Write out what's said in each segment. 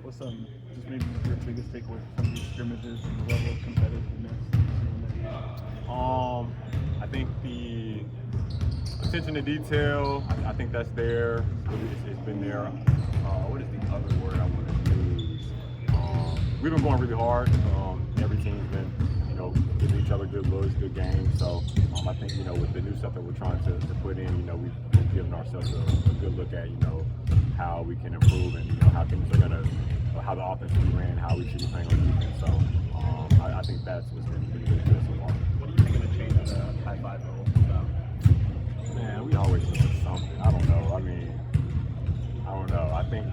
What's just maybe your biggest takeaway from these scrimmages and the level of competitiveness? I think the attention to detail, I think that's there. It's been there. What is the other word I want to use? We've been going really hard. Every team's been, giving each other good looks, good games. So I think, with the new stuff that we're trying to put in, we've given ourselves a good look at, how we can improve and, how things are gonna, how the offense will be ran, how we should be playing on defense. So I think that's what's been pretty good so far. What do you think of the change to high five level? Man, we always look at something. I don't know.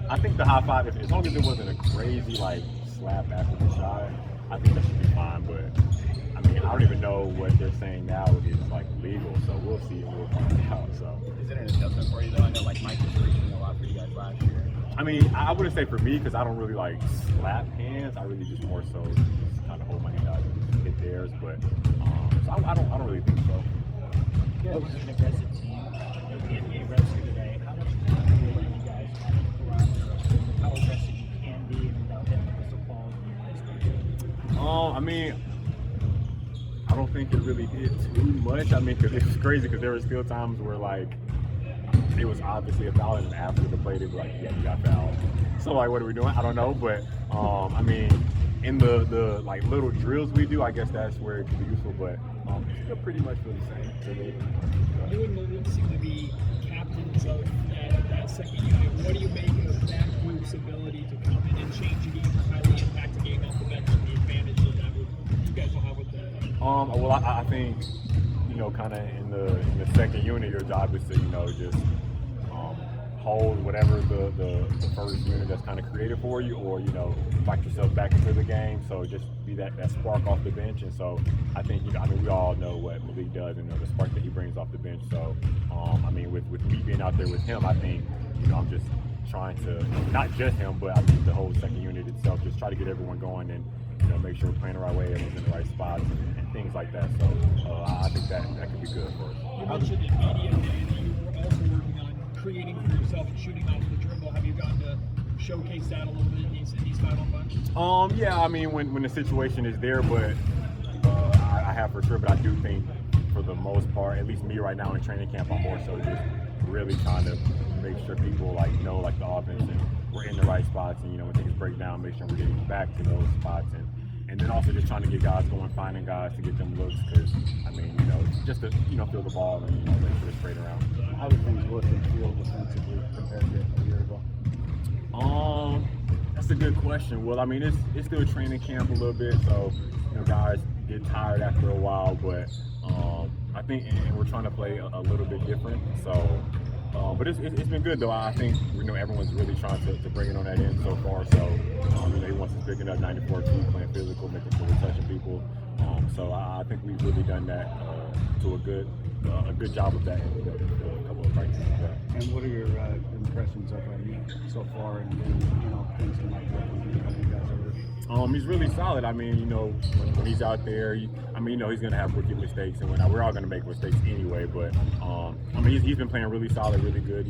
I think the high five, as long as it wasn't a crazy slap after the shot, I think that should be fine. But I don't even know what they're saying now is legal. So we'll see and we'll find out. So is it an adjustment for you though? I know Mike was reaching a lot for you guys last year. I wouldn't say for me because I don't really slap hands. I really just more so just kind of hold my hand out and hit theirs. But so I don't really think so. Yeah, this is an aggressive team. The NBA reps here today. How much do you feel like you guys have around how aggressive you can be and without hitting the whistle balls and I don't think it really hit too much. Because it was crazy because there were still times where it was obviously a foul, and after the play they were yeah, you got fouled. So what are we doing? I don't know, but in the little drills we do, I guess that's where it can be useful. But it's still pretty much the same. You and Malik seem to be captains of that second unit. What do you make of that group's ability to come in and change a game or highly impact a game off the bench and the advantage that you guys will have with that? Well, I think kind of in the second unit, your job is to just hold whatever the first unit that's kind of created for you, or fight yourself back into the game. So just be that spark off the bench. And so I think we all know what Malik does and the spark that he brings off the bench. So with me being out there with him, I think I'm just trying to, not just him, but I think the whole second unit itself, just try to get everyone going and make sure we're playing the right way, everyone's in the right spots and things like that. So I think that could be good for us. You mentioned in media day that you were also working on creating for yourself and shooting off the dribble. Have you gotten to showcase that a little bit in these 5-on-5? Yeah, when the situation is there, but I have for sure. But I do think for the most part, at least me right now in training camp, I'm more so just really trying to make sure people know the offense and we're in the right spots, and when things break down, make sure we're getting back to those spots, and then also just trying to get guys going, finding guys to get them looks, because just to feel the ball and make sure it's straight around. How do things look in field defensively compared to a year ago? That's a good question. Well, it's still training camp a little bit, so guys get tired after a while, but I think and we're trying to play a little bit different. So, but it's been good though. I think everyone's really trying to bring it on that end so far. So he wants us picking up 94 feet, playing physical, making sure we're touching people. So I think we've really done that to a good job of that in a couple of practices. And what are your impressions of him so far, and things he might work with you guys over? He's really solid. When he's out there, he's going to have rookie mistakes, and we're all going to make mistakes anyway. But he's been playing really solid, really good.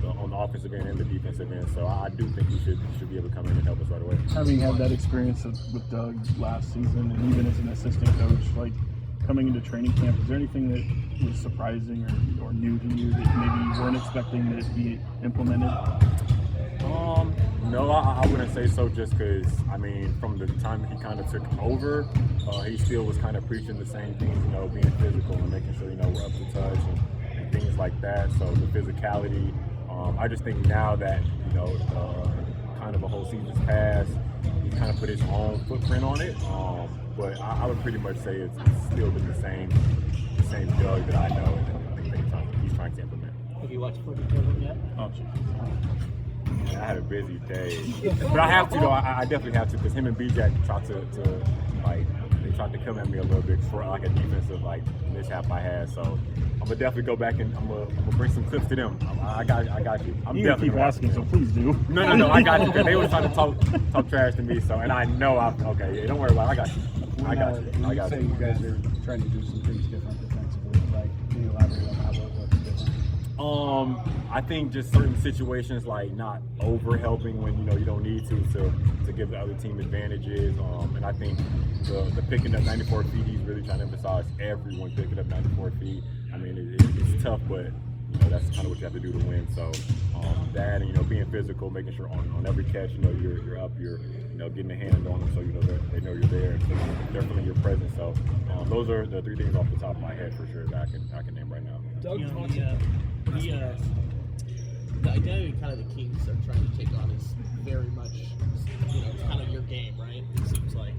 On the offensive end and the defensive end. So I do think he should be able to come in and help us right away. Having had that experience with Doug last season, and even as an assistant coach, coming into training camp, is there anything that was surprising or new to you that maybe you weren't expecting to be implemented? No, I wouldn't say so, just because, from the time he kind of took over, he still was kind of preaching the same things, being physical and making sure, we're up to touch and things like that. So the physicality, I just think now that, kind of a whole season's passed, he's kind of put his own footprint on it. But I would pretty much say it's still been the same Doug that I know and I think he's trying to implement. Have you watched footage of him yet? Oh, geez. I had a busy day, but I have to though. I definitely have to, because him and B-Jack tried to they tried to come at me a little bit for a defensive mishap I had. So I'm gonna definitely go back and I'm gonna bring some clips to them. I got you. I'm you definitely keep asking, so please do. No, I got you, because they were trying to talk trash to me. So, and I know okay. Yeah, don't worry about it. I got you. I got you. You say you guys are trying to do some things different defensively. Can you elaborate on how what's different? I think just certain situations like not over helping when you don't need to give the other team advantages. And I think the picking up 94 feet, he's really trying to emphasize everyone picking up 94 feet. I mean, it's tough, but that's kind of what you have to do to win. So that and being physical, making sure on every catch you're up, you're getting a hand on them so they know you're there, and so they're feeling your presence. So those are the three things off the top of my head for sure that I can name right now. Doug, the identity kind of the Kings are trying to take on is very much, it's kind of your game, right? It seems like.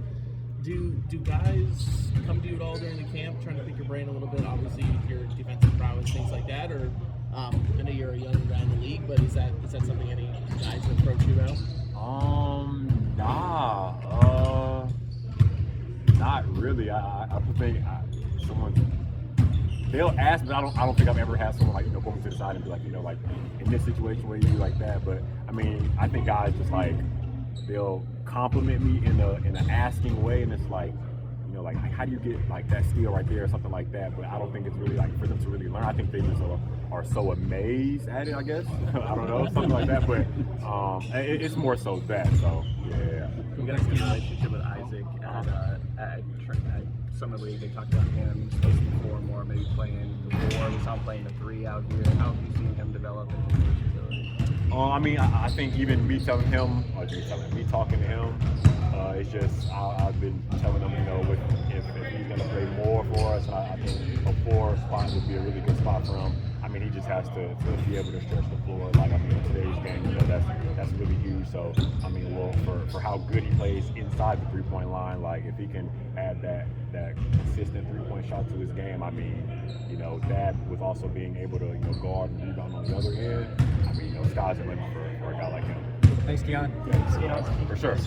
Do guys come to you at all during the camp, trying to pick your brain a little bit? Obviously, your defensive prowess, things like that, or I know you're a young guy in the league, but is that something any guys approach you about? Not really. I think they'll ask, but I don't think I've ever had someone pull me to the side and be like, in this situation where you do like that. But I mean, I think guys just they'll compliment me in an asking way, and it's like how do you get that steal right there or something like that. But I don't think it's really for them to really learn. I think they just are so amazed at it, I guess. I don't know, something like that. But it's more so that. So yeah. You guys' relationship with Isaac at Summer League, they talked about him spacing the floor more, maybe playing the 4, we saw him playing the 3 out here. How have you seen him develop in his versatility? I mean, I think even me talking to him, it's just I've been telling him, if he's going to play more for us, I think a 4 spot would be a really good spot for him. I mean, he just has to be able to stretch the floor. In today's game, that's really huge. So, I mean, for how good he plays inside the 3-point line, if he can add that consistent 3-point shot to his game, I mean, that with also being able to guard and rebound on the other end, I mean, sky's the limit for a guy like him. Thanks, Keon. For sure.